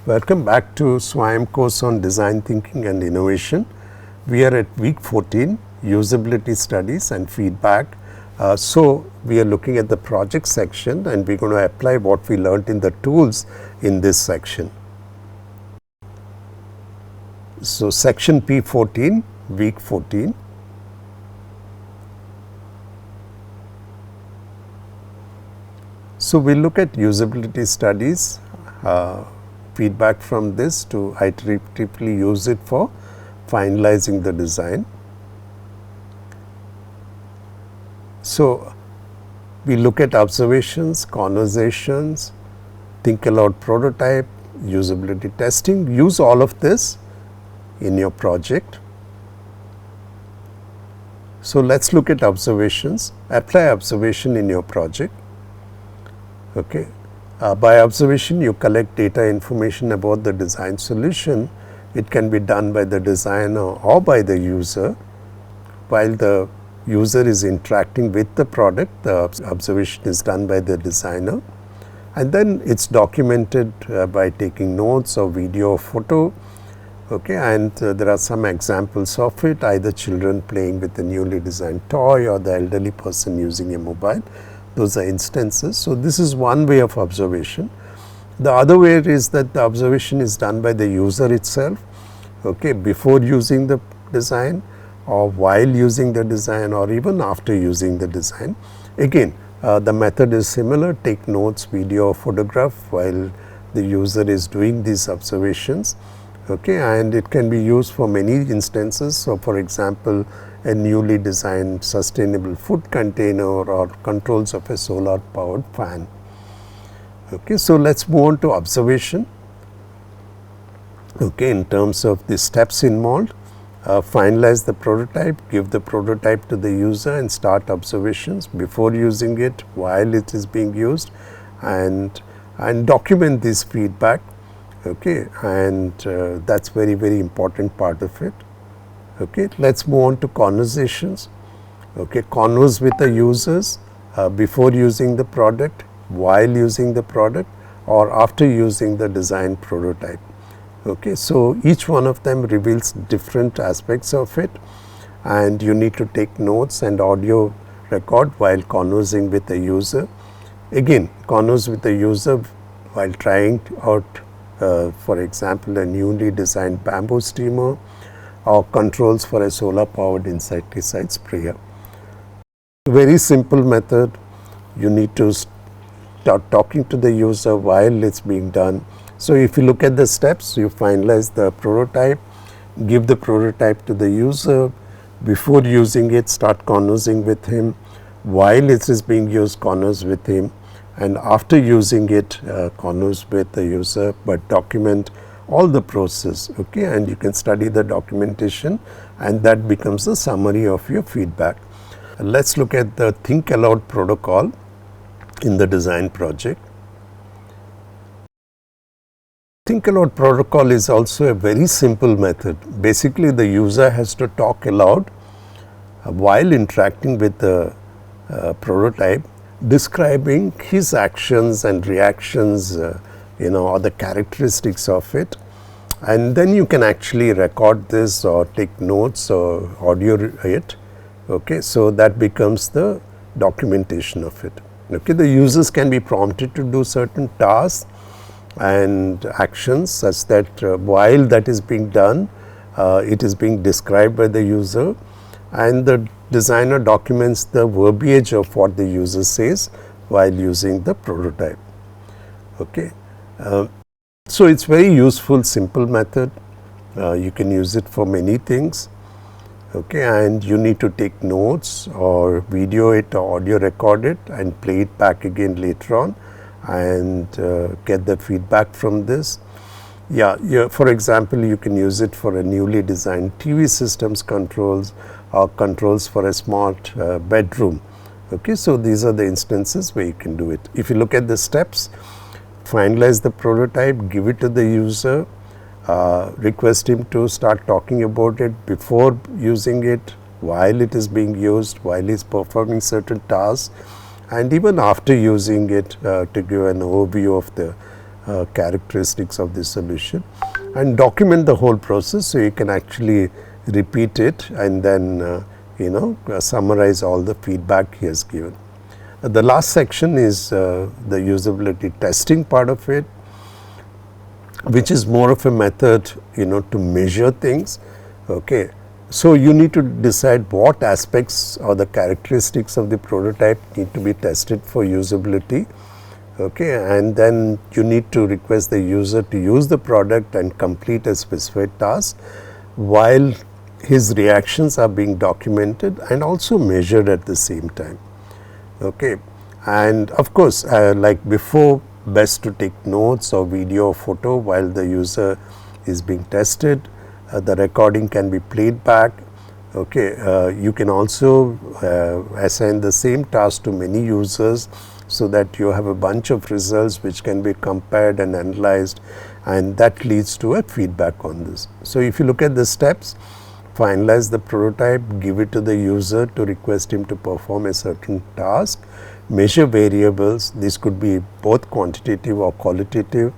Welcome back to SWAYAM course on Design Thinking and Innovation. We are at week 14, Usability Studies and Feedback. So we are looking at the project section and we are going to apply what we learned in the tools in this section. So section P14, week 14. So we look at usability studies, feedback from this to iteratively use it for finalizing the design. So we look at observations, conversations, think-aloud prototype, usability testing. Use all of this in your project. So let's look at observations. Apply observation in your project. Okay. By observation, you collect data information about the design solution. It can be done by the designer or by the user. While the user is interacting with the product, the observation is done by the designer. And then it's documented by taking notes or video or photo. Okay. And there are some examples of it, either children playing with a newly designed toy or the elderly person using a mobile. Those are instances. So this is one way of observation. The other way is that the observation is done by the user itself, okay, before using the design or while using the design or even after using the design. Again, the method is similar, take notes, video or photograph while the user is doing these observations, okay, and it can be used for many instances. So for example, a newly designed sustainable food container or controls of a solar powered fan. Okay, so let's move on to observation. Okay, in terms of the steps involved, finalize the prototype, give the prototype to the user and start observations before using it, while it is being used, and document this feedback. Okay, and that's very important part of it. Okay, let's move on to conversations. Okay, converse with the users before using the product, while using the product, or after using the design prototype. Okay, so each one of them reveals different aspects of it, and you need to take notes and audio record while conversing with the user. Again, converse with the user while trying out, for example, a newly designed bamboo steamer, or controls for a solar powered insecticide sprayer. Very simple method. You need to start talking to the user while it's being done. So if you look at the steps, you finalize the prototype, give the prototype to the user, before using it start conversing with him, while it is being used converse with him, and after using it converse with the user, but document all the process, okay, and you can study the documentation and that becomes the summary of your feedback. Let's look at the Think-Aloud Protocol in the design project. Think-Aloud Protocol is also a very simple method. Basically, the user has to talk aloud while interacting with the prototype, describing his actions and reactions, or the characteristics of it, and then you can actually record this or take notes or audio it. Okay, so that becomes the documentation of it. Okay, the users can be prompted to do certain tasks and actions such that while that is being done, it is being described by the user, and the designer documents the verbiage of what the user says while using the prototype. Okay. So it's very useful, simple method. You can use it for many things. Okay, and you need to take notes or video it or audio record it and play it back again later on and get the feedback from this. Yeah, for example, you can use it for a newly designed TV systems controls or controls for a smart bedroom. Okay, so these are the instances where you can do it. If you look at the steps, finalize the prototype, give it to the user, request him to start talking about it before using it, while it is being used, while he is performing certain tasks, and even after using it to give an overview of the characteristics of the solution, and document the whole process so you can actually repeat it and then summarize all the feedback he has given. The last section is the usability testing part of it, which is more of a method to measure things. Okay. So, you need to decide what aspects or the characteristics of the prototype need to be tested for usability, okay, and then you need to request the user to use the product and complete a specified task while his reactions are being documented and also measured at the same time. Okay. And of course, like before, best to take notes or video or photo while the user is being tested. The recording can be played back. Okay. You can also assign the same task to many users so that you have a bunch of results which can be compared and analyzed, and that leads to a feedback on this. So, if you look at the steps, finalize the prototype, give it to the user to request him to perform a certain task, measure variables, this could be both quantitative or qualitative,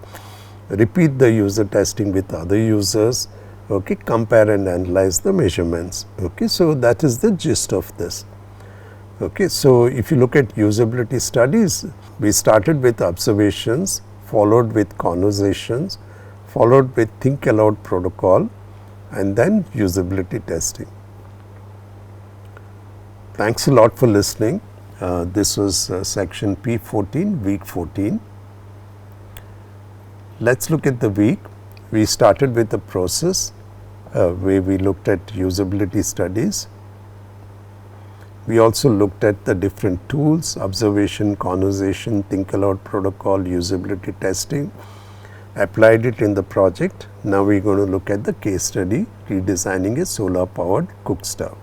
repeat the user testing with other users, okay, compare and analyze the measurements. Okay. So, that is the gist of this. Okay. So, if you look at usability studies, we started with observations, followed with conversations, followed with Think-Aloud Protocol, and then usability testing. Thanks a lot for listening. This was section P14, week 14. Let's look at the week. We started with the process where we looked at usability studies. We also looked at the different tools, observation, conversation, Think-Aloud Protocol, usability testing, applied it in the project. Now we are going to look at the case study, redesigning a solar powered cook stove.